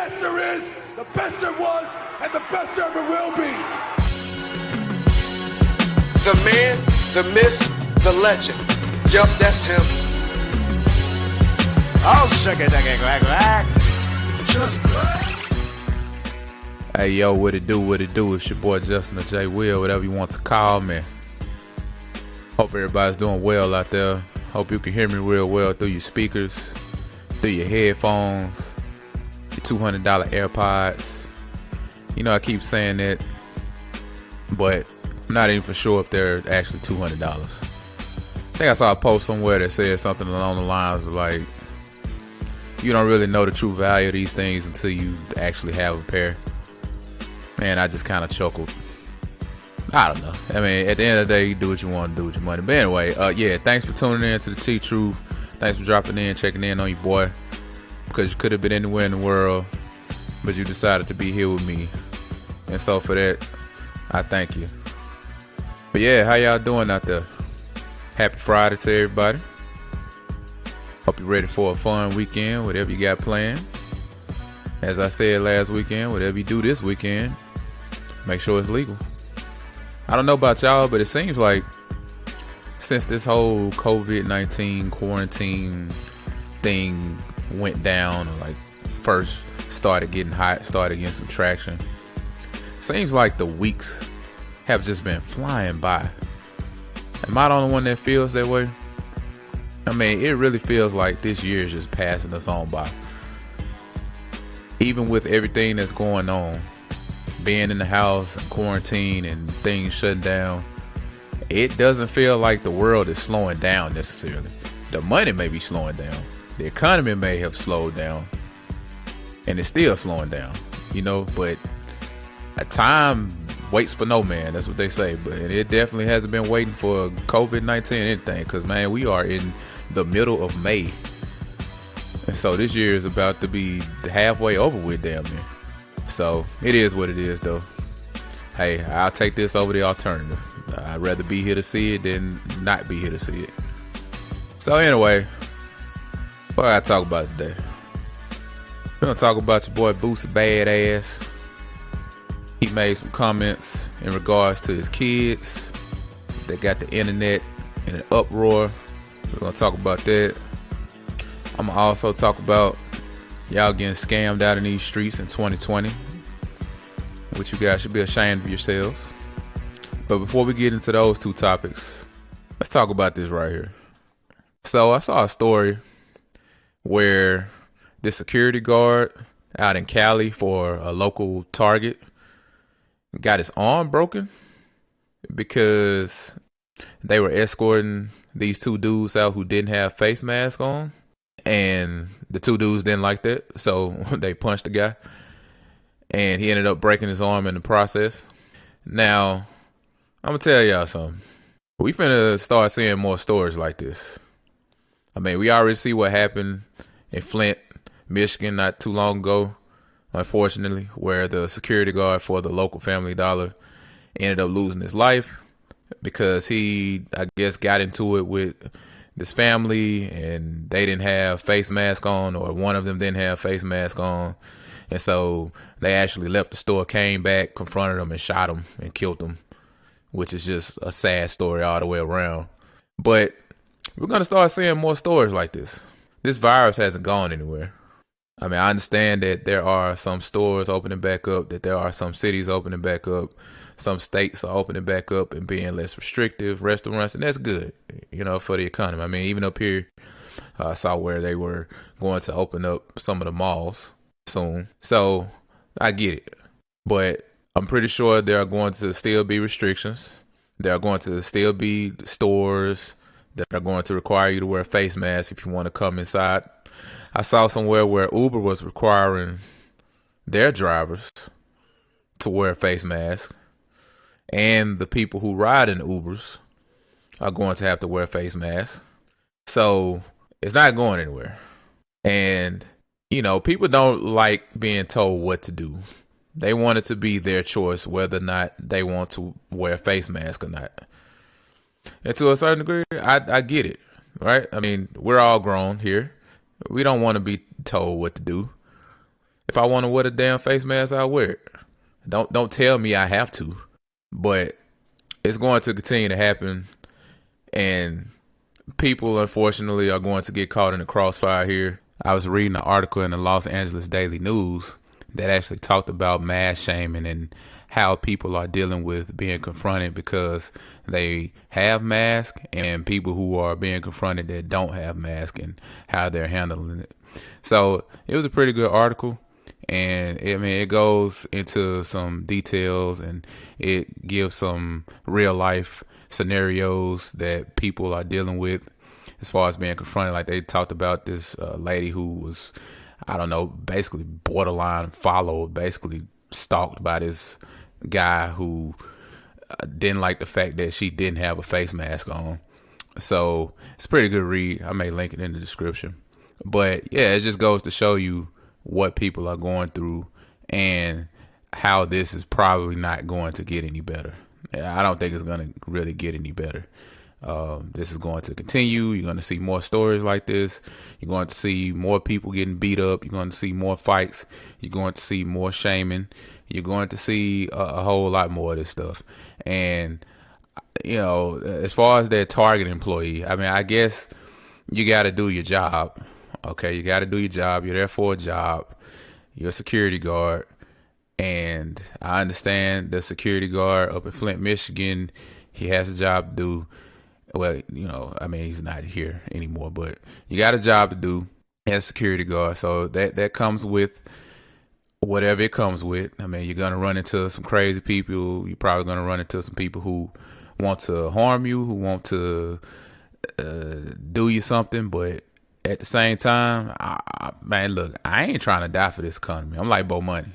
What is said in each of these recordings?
best there is, the best there was, and the best there ever will be. The man, the myth, the legend. Yup, that's him. Oh, sugar ducky quack quack. Just black. Hey, yo, what it do? It's your boy Justin or J Will, whatever you want to call me. Hope everybody's doing well out there. Hope you can hear me real well through your speakers, through your headphones, your $200 AirPods. You know, I keep saying that, but I'm not even for sure if they're actually $200. I think I saw a post somewhere that said something along the lines of like, you don't really know the true value of these things until you actually have a pair. Man, I just kind of chuckled. I don't know. I mean, at the end of the day, you do what you want to do with your money. But anyway, yeah, thanks for tuning in to the T-Truth. Thanks for dropping in, checking in on your boy. Because you could have been anywhere in the world, but you decided to be here with me. And so for that, I thank you. But yeah, how y'all doing out there? Happy Friday to everybody. Hope you're ready for a fun weekend, whatever you got planned. As I said last weekend, whatever you do this weekend, make sure it's legal. I don't know about y'all, but it seems like since this whole COVID-19 quarantine thing went down, or like first started getting hot, started getting some traction, seems like the weeks have just been flying by. Am I the only one that feels that way? I mean, it really feels like this year is just passing us on by. Even with everything that's going on, being in the house and quarantine and things shutting down, it doesn't feel like the world is slowing down necessarily. The money may be slowing down. The economy may have slowed down. And it's still slowing down, you know, but time waits for no man. That's what they say. But it definitely hasn't been waiting for COVID-19 or anything, because, man, we are in the middle of May. And so this year is about to be halfway over with, damn near. So it is what it is, though. Hey, I'll take this over the alternative. I'd rather be here to see it than not be here to see it. So anyway, what I talk about today? We're going to talk about your boy Boosie badass. He made some comments in regards to his kids that got the internet in an uproar. We're going to talk about that. I'm going to also talk about y'all getting scammed out in these streets in 2020, which you guys should be ashamed of yourselves. But before we get into those two topics, let's talk about this right here. So I saw a story where this security guard out in Cali for a local Target got his arm broken because they were escorting these two dudes out who didn't have face masks on. And the two dudes didn't like that, so they punched the guy. And he ended up breaking his arm in the process. Now, I'm going to tell y'all something. We finna start seeing more stories like this. I mean, we already see what happened in Flint, Michigan not too long ago, unfortunately, where the security guard for the local Family Dollar ended up losing his life because he, I guess, got into it with this family and they didn't have face mask on, or one of them didn't have face mask on. And so they actually left the store, came back, confronted them and shot him and killed him, which is just a sad story all the way around. But we're going to start seeing more stories like this. This virus hasn't gone anywhere. I mean, I understand that there are some stores opening back up, that there are some cities opening back up. Some states are opening back up and being less restrictive, restaurants, and that's good, you know, for the economy. I mean, even up here, I saw where they were going to open up some of the malls soon. So I get it. But I'm pretty sure there are going to still be restrictions. There are going to still be stores that are going to require you to wear a face mask if you want to come inside. I saw somewhere where Uber was requiring their drivers to wear a face mask. And the people who ride in Ubers are going to have to wear a face mask. So it's not going anywhere. And, you know, people don't like being told what to do. They want it to be their choice whether or not they want to wear a face mask or not. And to a certain degree, I get it, right? I mean, we're all grown here. We don't want to be told what to do. If I want to wear the damn face mask, I'll wear it. Don't tell me I have to. But it's going to continue to happen, and people, unfortunately, are going to get caught in the crossfire here. I was reading an article in the Los Angeles Daily News that actually talked about mask shaming and how people are dealing with being confronted because they have masks, and people who are being confronted that don't have masks and how they're handling it. So it was a pretty good article, and it goes into some details, and it gives some real life scenarios that people are dealing with as far as being confronted. Like they talked about this lady who was, I don't know, basically borderline followed, basically stalked by this guy who didn't like the fact that she didn't have a face mask on. So it's a pretty good read. I may link it in the description. But yeah, it just goes to show you what people are going through and how this is probably not going to get any better. I don't think it's going to really get any better. This is going to continue. You're going to see more stories like this. You're going to see more people getting beat up. You're going to see more fights. You're going to see more shaming. You're going to see a whole lot more of this stuff. And, as far as that Target employee, I guess you got to do your job. Okay, you got to do your job. You're there for a job. You're a security guard. And I understand the security guard up in Flint, Michigan, he has a job to do. Well, he's not here anymore, but you got a job to do as a security guard. So that comes with whatever it comes with. You're going to run into some crazy people. You're probably going to run into some people who want to harm you, who want to do you something. But at the same time, look, I ain't trying to die for this economy. I'm like Bo Money.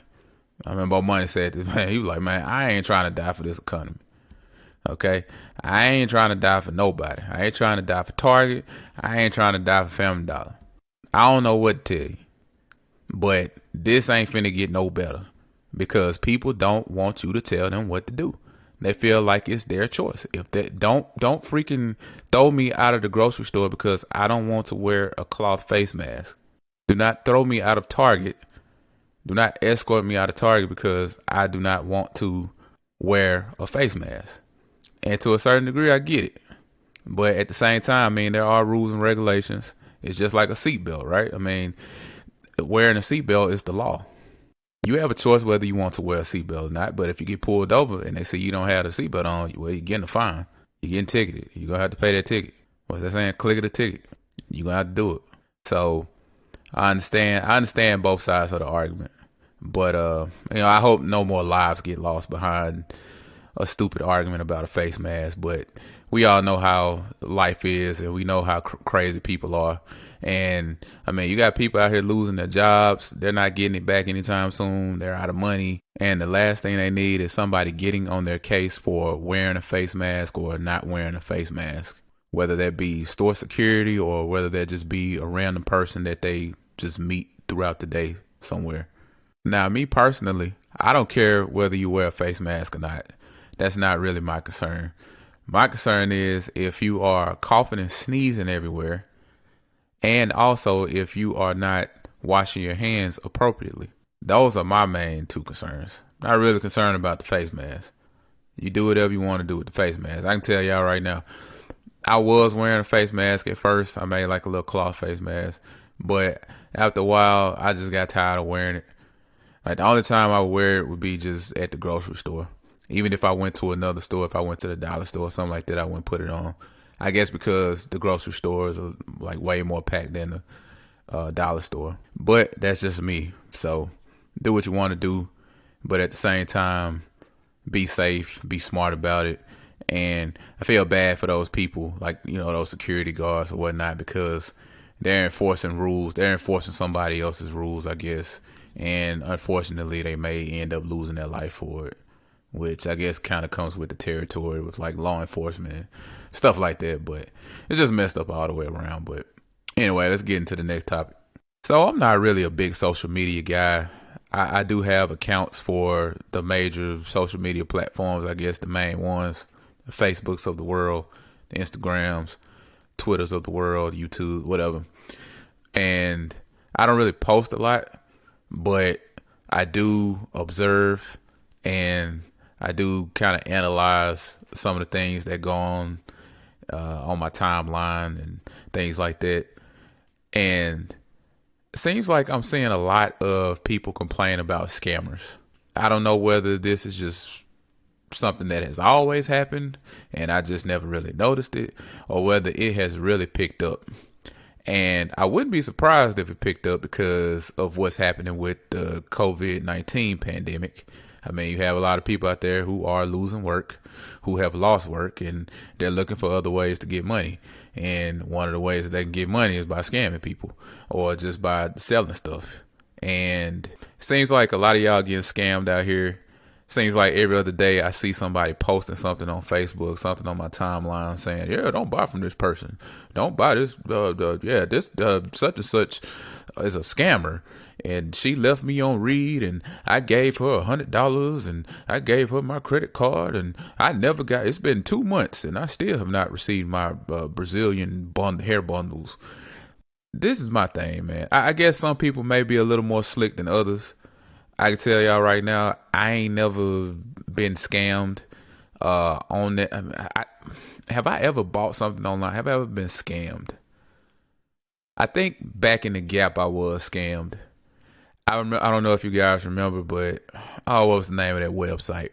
Bo Money said this, man. He was like, man, I ain't trying to die for this economy. Okay? I ain't trying to die for nobody. I ain't trying to die for Target. I ain't trying to die for Family Dollar. I don't know what to tell you. But this ain't finna get no better because people don't want you to tell them what to do. They feel like it's their choice. If they don't freaking throw me out of the grocery store because I don't want to wear a cloth face mask. Do not throw me out of Target. Do not escort me out of Target because I do not want to wear a face mask. And to a certain degree, I get it. But at the same time, there are rules and regulations. It's just like a seatbelt, right? Wearing a seatbelt is the law. You have a choice whether you want to wear a seatbelt or not. But if you get pulled over and they say you don't have the seatbelt on, well, you're getting a fine. You're getting ticketed. You're going to have to pay that ticket. What's that saying? Click the ticket. You're going to have to do it. So I understand both sides of the argument. But, I hope no more lives get lost behind a stupid argument about a face mask. But we all know how life is, and we know how crazy people are. And you got people out here losing their jobs. They're not getting it back anytime soon. They're out of money. And the last thing they need is somebody getting on their case for wearing a face mask or not wearing a face mask, whether that be store security or whether that just be a random person that they just meet throughout the day somewhere. Now, me personally, I don't care whether you wear a face mask or not. That's not really my concern. My concern is if you are coughing and sneezing everywhere, and also if you are not washing your hands appropriately. Those are my main two concerns. Not really concerned about the face mask. You do whatever you want to do with the face mask. I can tell y'all right now, I was wearing a face mask at first. I made like a little cloth face mask. But after a while, I just got tired of wearing it. Like the only time I would wear it would be just at the grocery store. Even if I went to another store, if I went to the dollar store or something like that, I wouldn't put it on. I guess because the grocery stores are like way more packed than the dollar store. But that's just me. So do what you want to do. But at the same time, be safe, be smart about it. And I feel bad for those people, like, those security guards or whatnot, because they're enforcing rules. They're enforcing somebody else's rules, I guess. And unfortunately, they may end up losing their life for it, which I guess kind of comes with the territory with like law enforcement and stuff like that. But it's just messed up all the way around. But anyway, let's get into the next topic. So I'm not really a big social media guy. I do have accounts for the major social media platforms, I guess the main ones, the Facebooks of the world, the Instagrams, Twitters of the world, YouTube, whatever. And I don't really post a lot, but I do observe and I do kind of analyze some of the things that go on my timeline and things like that. And it seems like I'm seeing a lot of people complain about scammers. I don't know whether this is just something that has always happened and I just never really noticed it, or whether it has really picked up. And I wouldn't be surprised if it picked up because of what's happening with the COVID-19 pandemic. I mean, you have a lot of people out there who are losing work, who have lost work, and they're looking for other ways to get money. And one of the ways that they can get money is by scamming people or just by selling stuff. And it seems like a lot of y'all getting scammed out here. Seems like every other day I see somebody posting something on Facebook, something on my timeline saying, yeah, don't buy from this person. Don't buy this. This such and such is a scammer. And she left me on read and I gave her $100 and I gave her my credit card and I never got, it's been 2 months and I still have not received my Brazilian hair bundles. This is my thing, man. I guess some people may be a little more slick than others. I can tell y'all right now, I ain't never been scammed on that. Have I ever bought something online? Have I ever been scammed? I think back in the Gap, I was scammed. I don't know if you guys remember, but what was the name of that website?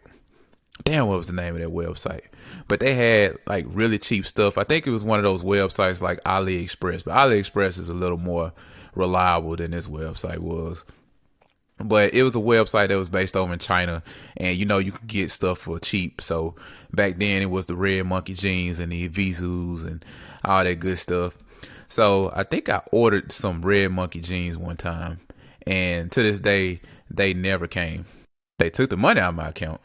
Damn, what was the name of that website? But they had like really cheap stuff. I think it was one of those websites like AliExpress, but AliExpress is a little more reliable than this website was. But it was a website that was based over in China, and you could get stuff for cheap. So back then it was the Red Monkey jeans and the Visus and all that good stuff. So I think I ordered some Red Monkey jeans one time, and to this day they never came. They took the money out of my account,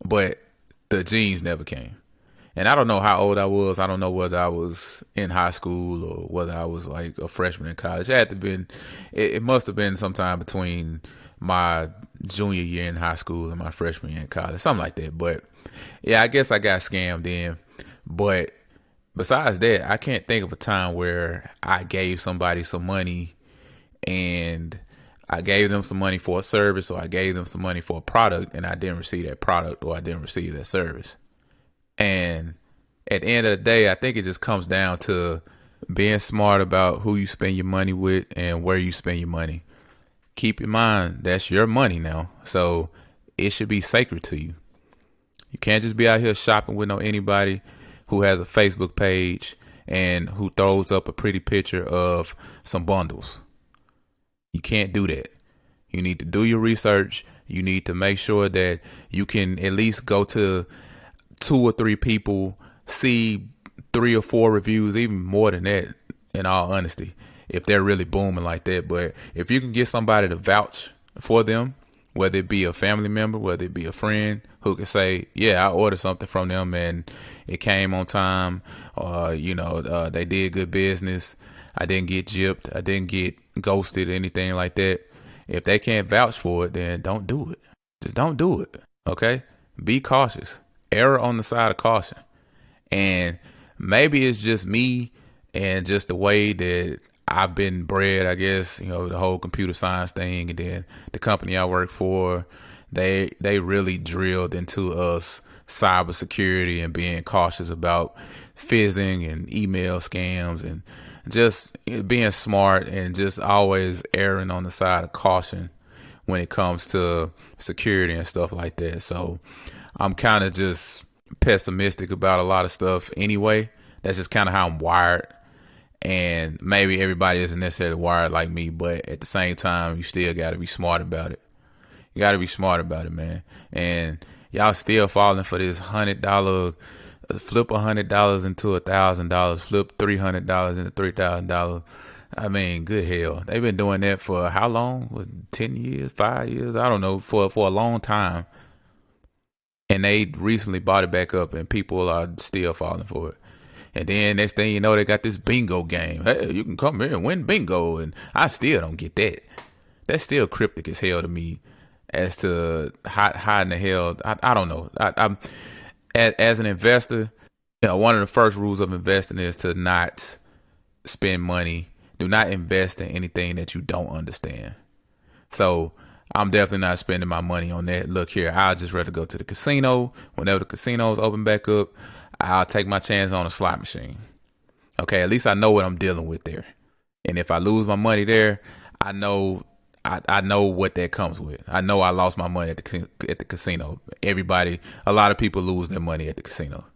but the jeans never came. And I don't know how old I was. I don't know whether I was in high school or whether I was like a freshman in college. It must have been sometime between my junior year in high school and my freshman year in college, something like that. But yeah, I guess I got scammed then. But besides that, I can't think of a time where I gave somebody some money and I gave them some money for a service, or I gave them some money for a product and I didn't receive that product or I didn't receive that service. And at the end of the day, I think it just comes down to being smart about who you spend your money with and where you spend your money. Keep in mind, that's your money now. So it should be sacred to you. You can't just be out here shopping with anybody who has a Facebook page and who throws up a pretty picture of some bundles. You can't do that. You need to do your research. You need to make sure that you can at least go to 2 or 3 people, see 3 or 4 reviews, even more than that, in all honesty, if they're really booming like that. But if you can get somebody to vouch for them, whether it be a family member, whether it be a friend who can say, yeah, I ordered something from them and it came on time, or, they did good business. I didn't get gypped. I didn't get ghosted or anything like that. If they can't vouch for it, then don't do it. Just don't do it. Okay? Be cautious. Error on the side of caution. And maybe it's just me and just the way that I've been bred, I guess, the whole computer science thing. And then the company I work for, they really drilled into us cybersecurity and being cautious about phishing and email scams and just being smart and just always erring on the side of caution when it comes to security and stuff like that. So I'm kind of just pessimistic about a lot of stuff anyway. That's just kind of how I'm wired. And maybe everybody isn't necessarily wired like me, but at the same time, you still got to be smart about it. You got to be smart about it, man. And y'all still falling for this $100, flip $100 into $1,000, flip $300 into $3,000. I mean, good hell. They've been doing that for how long? 10 years, 5 years? I don't know, for a long time. And they recently bought it back up and people are still falling for it. And then next thing you know, they got this bingo game. Hey, you can come here and win bingo. And I still don't get that. That's still cryptic as hell to me as to how in the hell. I don't know. I'm as an investor, one of the first rules of investing is to not spend money. Do not invest in anything that you don't understand. So I'm definitely not spending my money on that. Look here, I'll just rather go to the casino. Whenever the casinos open back up, I'll take my chance on a slot machine. Okay, at least I know what I'm dealing with there. And if I lose my money there, I know I know what that comes with. I know I lost my money at the casino. A lot of people lose their money at the casino.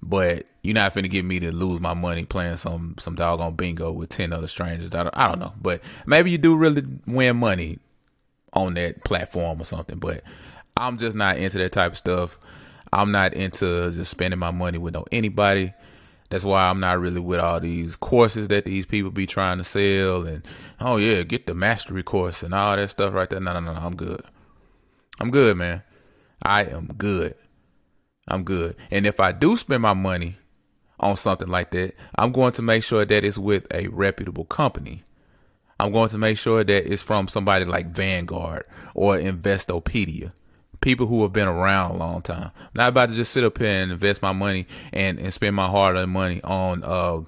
But you're not finna get me to lose my money playing some doggone bingo with 10 other strangers. I don't know. But maybe you do really win money on that platform or something. But I'm just not into that type of stuff. I'm not into just spending my money with anybody. That's why I'm not really with all these courses that these people be trying to sell and, oh yeah, get the mastery course and all that stuff right there. No, I'm good. I'm good, man. I am good. I'm good. And if I do spend my money on something like that, I'm going to make sure that it's with a reputable company. I'm going to make sure that it's from somebody like Vanguard or Investopedia. People who have been around a long time. I'm not about to just sit up here and invest my money and spend my hard-earned money on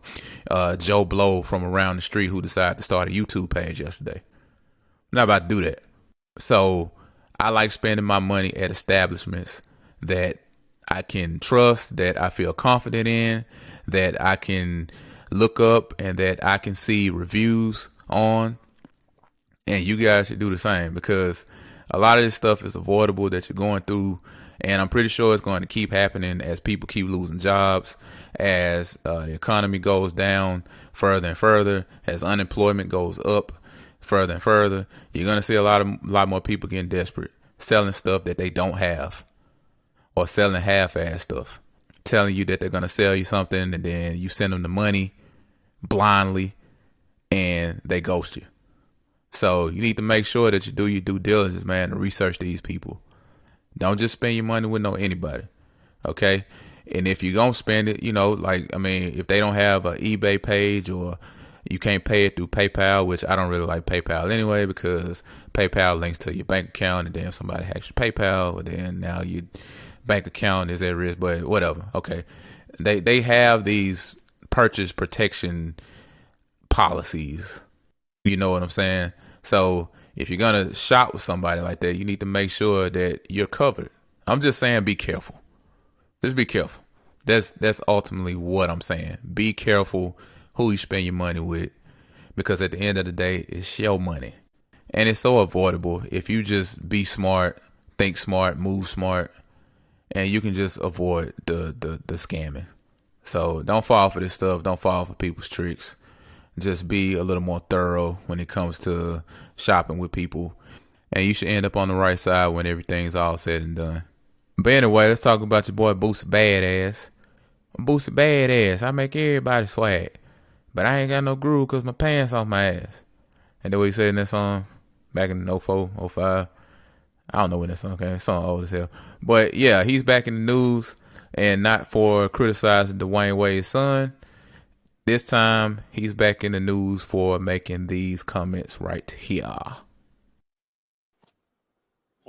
Joe Blow from around the street who decided to start a YouTube page yesterday. I'm not about to do that. So I like spending my money at establishments that I can trust, that I feel confident in, that I can look up and that I can see reviews on. And you guys should do the same, because a lot of this stuff is avoidable that you're going through, and I'm pretty sure it's going to keep happening as people keep losing jobs, as the economy goes down further and further, as unemployment goes up further and further. You're going to see a lot more people getting desperate, selling stuff that they don't have, or selling half-ass stuff, telling you that they're going to sell you something, and then you send them the money blindly, and they ghost you. So you need to make sure that you do your due diligence, man, to research these people. Don't just spend your money with anybody, okay? And if you're going to spend it, if they don't have an eBay page, or you can't pay it through PayPal, which I don't really like PayPal anyway, because PayPal links to your bank account, and then if somebody hacks your PayPal, then now your bank account is at risk, but whatever, okay? They have these purchase protection policies. You know what I'm saying? So if you're going to shop with somebody like that, you need to make sure that you're covered. I'm just saying, be careful. Just be careful. That's ultimately what I'm saying. Be careful who you spend your money with, because at the end of the day, it's your money. And it's so avoidable if you just be smart, think smart, move smart, and you can just avoid the scamming. So don't fall for this stuff. Don't fall for people's tricks. Just be a little more thorough when it comes to shopping with people, and you should end up on the right side when everything's all said and done. But anyway, let's talk about your boy Boosie Badass. Boosie Badass, I make everybody swag, but I ain't got no groove because my pants off my ass. And the way he said in that song back in 04, 05. I don't know when that song came. That song old as hell. But yeah, he's back in the news, and not for criticizing Dwayne Wade's son. This time, he's back in the news for making these comments right here.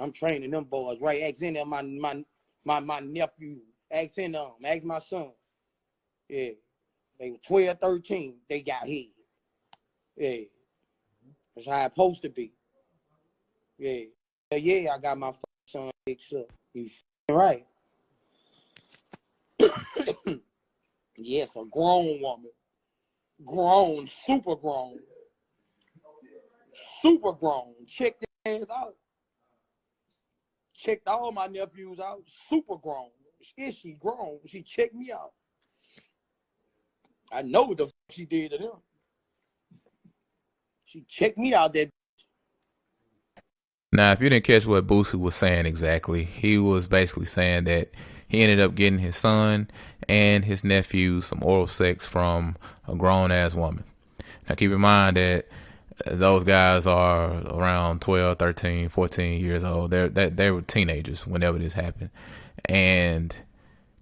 I'm training them boys, right? Ask in there, my nephew. Ask in them. Ask my son. Yeah. They were 12, 13. They got head. Yeah. That's how it's supposed to be. Yeah. Yeah, I got my son fixed up. You right. Yes, a grown woman. Grown, super grown. Super grown. Check their hands out. Checked all my nephews out. Super grown. Is she grown? She checked me out. I know what the she did to them. She checked me out there. Now, if you didn't catch what Boosie was saying exactly, he was basically saying that he ended up getting his son and his nephew some oral sex from a grown-ass woman. Now, keep in mind that those guys are around 12, 13, 14 years old. They were teenagers whenever this happened. And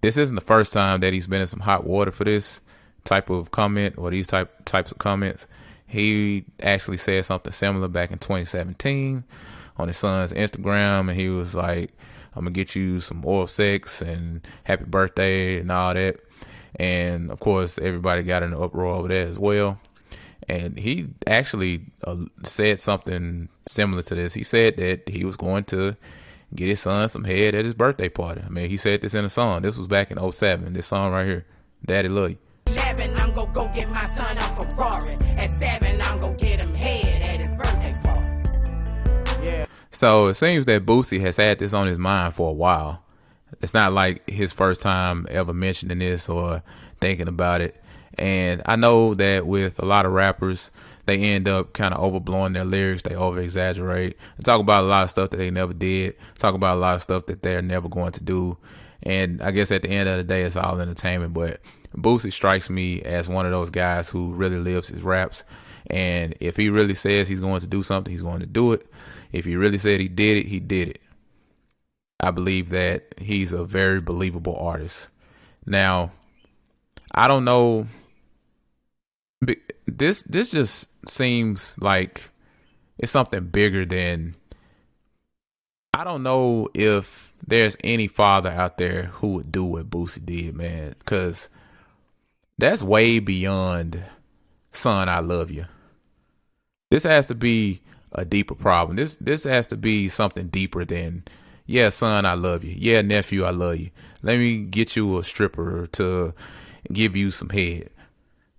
this isn't the first time that he's been in some hot water for this type of comment or these types of comments. He actually said something similar back in 2017 on his son's Instagram, and he was like, I'm gonna get you some oral sex and happy birthday and all that. And of course, everybody got in an uproar over that as well. And he actually said something similar to this. He said that he was going to get his son some head at his birthday party. I mean, he said this in a song. This was back in '07. This song right here, Daddy Love You. 11, I'm gonna go get my son a Ferrari. At 7, I'm gonna get him head at his birthday party. Yeah. So it seems that Boosie has had this on his mind for a while. It's not like his first time ever mentioning this or thinking about it. And I know that with a lot of rappers, they end up kind of overblowing their lyrics. They over exaggerate and talk about a lot of stuff that they never did, talk about a lot of stuff that they're never going to do. And I guess at the end of the day, it's all entertainment. But Boosie strikes me as one of those guys who really lives his raps. And if he really says he's going to do something, he's going to do it. If he really said he did it, he did it. I believe that he's a very believable artist. Now, I don't know. This just seems like it's something bigger than. I don't know if there's any father out there who would do what Boosie did, man, because that's way beyond son, I love you. This has to be a deeper problem. This has to be something deeper than, yeah, son, I love you. Yeah, nephew, I love you. Let me get you a stripper to give you some head.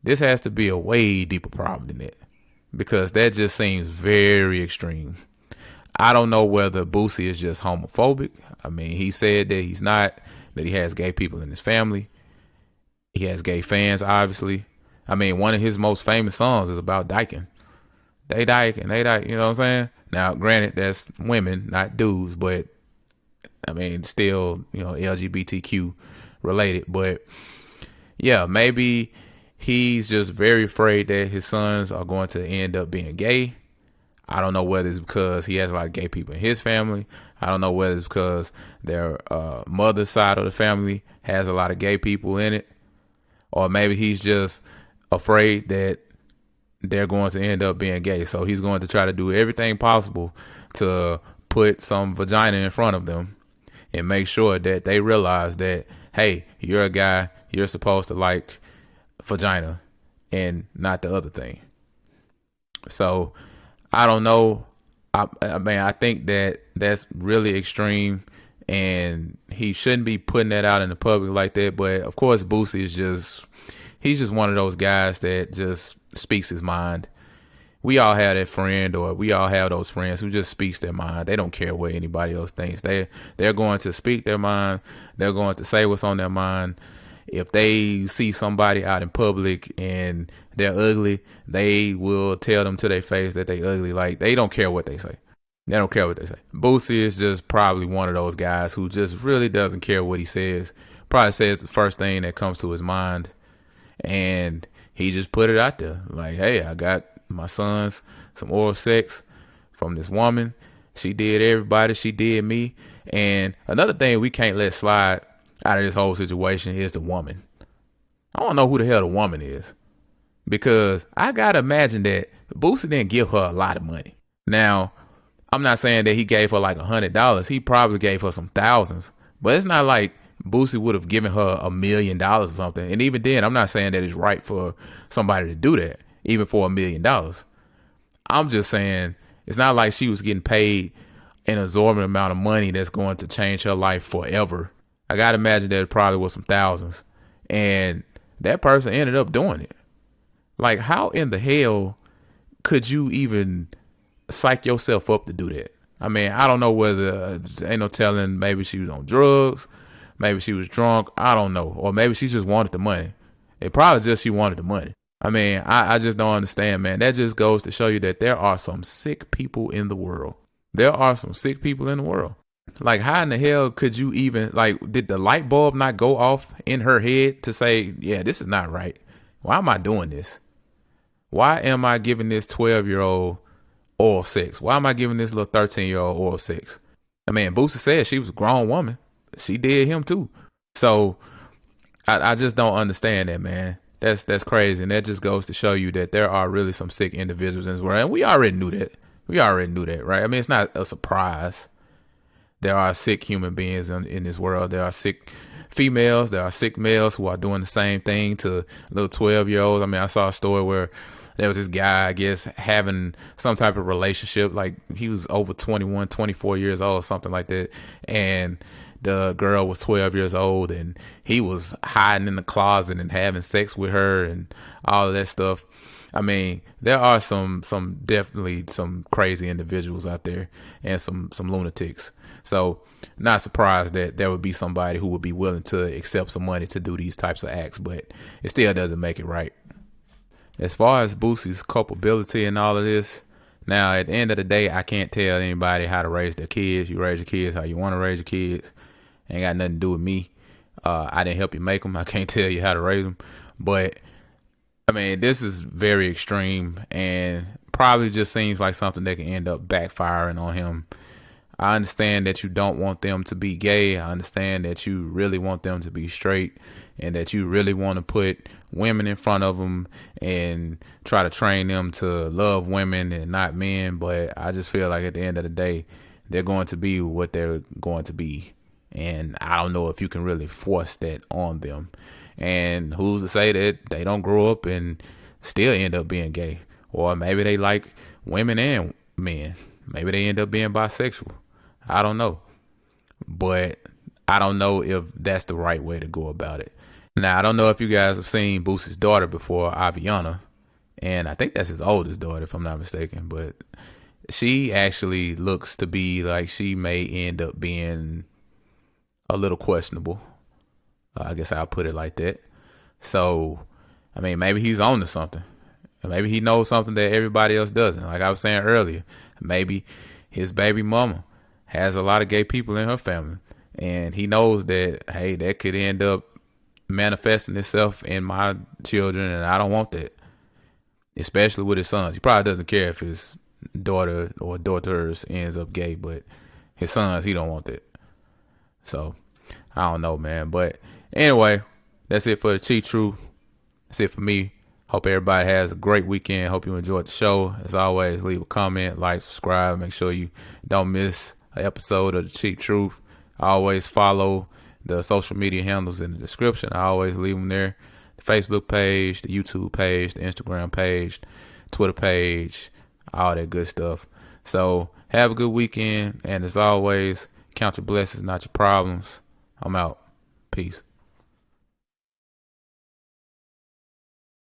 This has to be a way deeper problem than that, because that just seems very extreme. I don't know whether Boosie is just homophobic. I mean, he said that he's not, that he has gay people in his family. He has gay fans, obviously. I mean, one of his most famous songs is about dyking. They dyke and they dyke, you know what I'm saying? Now, granted, that's women, not dudes, but I mean, still, you know, LGBTQ related. But yeah, maybe he's just very afraid that his sons are going to end up being gay. I don't know whether it's because he has a lot of gay people in his family. I don't know whether it's because their mother's side of the family has a lot of gay people in it. Or maybe he's just afraid that they're going to end up being gay. So he's going to try to do everything possible to put some vagina in front of them and make sure that they realize that, hey, you're a guy, you're supposed to like vagina and not the other thing. So I don't know. I mean, I think that that's really extreme, and he shouldn't be putting that out in the public like that. But of course, Boosie is he's just one of those guys that just speaks his mind. We all have that friend, or we all have those friends who just speaks their mind. They don't care what anybody else thinks. They're going to speak their mind. They're going to say what's on their mind. If they see somebody out in public and they're ugly, they will tell them to their face that they ugly. Like, they don't care what they say. They don't care what they say. Boosie is just probably one of those guys who just really doesn't care what he says. Probably says the first thing that comes to his mind, and he just put it out there. Like, hey, I got my sons some oral sex from this woman. She did everybody. She did me. And another thing we can't let slide out of this whole situation is the woman. I don't know who the hell the woman is, because I gotta imagine that Boosie didn't give her a lot of money. Now, I'm not saying that he gave her like $100. He probably gave her some thousands, but it's not like Boosie would have given her $1 million or something. And even then, I'm not saying that it's right for somebody to do that, even for $1 million. I'm just saying it's not like she was getting paid an exorbitant amount of money that's going to change her life forever. I gotta imagine that it probably was some thousands, and that person ended up doing it. Like, how in the hell could you even psych yourself up to do that? I mean, I don't know whether ain't no telling. Maybe she was on drugs, maybe she was drunk. I don't know, or maybe she just wanted the money. It probably just she wanted the money. I mean, I just don't understand, man. That just goes to show you that there are some sick people in the world. There are some sick people in the world. Like, how in the hell could you even, like, did the light bulb not go off in her head to say, yeah, this is not right? Why am I doing this? Why am I giving this 12-year-old oral sex? Why am I giving this little 13-year-old oral sex? I mean, Boosie said she was a grown woman. She did him too. So I just don't understand that, man. That's crazy. And that just goes to show you that there are really some sick individuals in this world. And we already knew that. Right? I mean, it's not a surprise. There are sick human beings in this world. There are sick females. There are sick males who are doing the same thing to little 12-year-olds. I mean, I saw a story where there was this guy, I guess, having some type of relationship. Like, he was over 21, 24 years old, something like that. And the girl was 12 years old, and he was hiding in the closet and having sex with her and all of that stuff. I mean, there are definitely some crazy individuals out there and some lunatics. So not surprised that there would be somebody who would be willing to accept some money to do these types of acts, but it still doesn't make it right. As far as Boosie's culpability and all of this, now at the end of the day, I can't tell anybody how to raise their kids. You raise your kids how you want to raise your kids. Ain't got nothing to do with me. I didn't help you make them. I can't tell you how to raise them. But I mean, this is very extreme and probably just seems like something that can end up backfiring on him. I understand that you don't want them to be gay. I understand that you really want them to be straight and that you really want to put women in front of them and try to train them to love women and not men. But I just feel like at the end of the day, they're going to be what they're going to be. And I don't know if you can really force that on them. And who's to say that they don't grow up and still end up being gay? Or maybe they like women and men. Maybe they end up being bisexual. I don't know. But I don't know if that's the right way to go about it. Now, I don't know if you guys have seen Boosie's daughter before, Aviana. And I think that's his oldest daughter, if I'm not mistaken. But she actually looks to be like she may end up being a little questionable. I guess I'll put it like that. So, I mean, maybe he's on to something. Maybe he knows something that everybody else doesn't. Like I was saying earlier, maybe his baby mama has a lot of gay people in her family. And he knows that, hey, that could end up manifesting itself in my children, and I don't want that. Especially with his sons. He probably doesn't care if his daughter or daughters ends up gay, but his sons, he don't want that. So, I don't know, man. But anyway, that's it for the Cheat Truth. That's it for me. Hope everybody has a great weekend. Hope you enjoyed the show. As always, leave a comment, like, subscribe. Make sure you don't miss an episode of the Cheat Truth. Always follow the social media handles in the description. I always leave them there. The Facebook page, the YouTube page, the Instagram page, Twitter page, all that good stuff. So have a good weekend. And as always, count your blessings, not your problems. I'm out. Peace.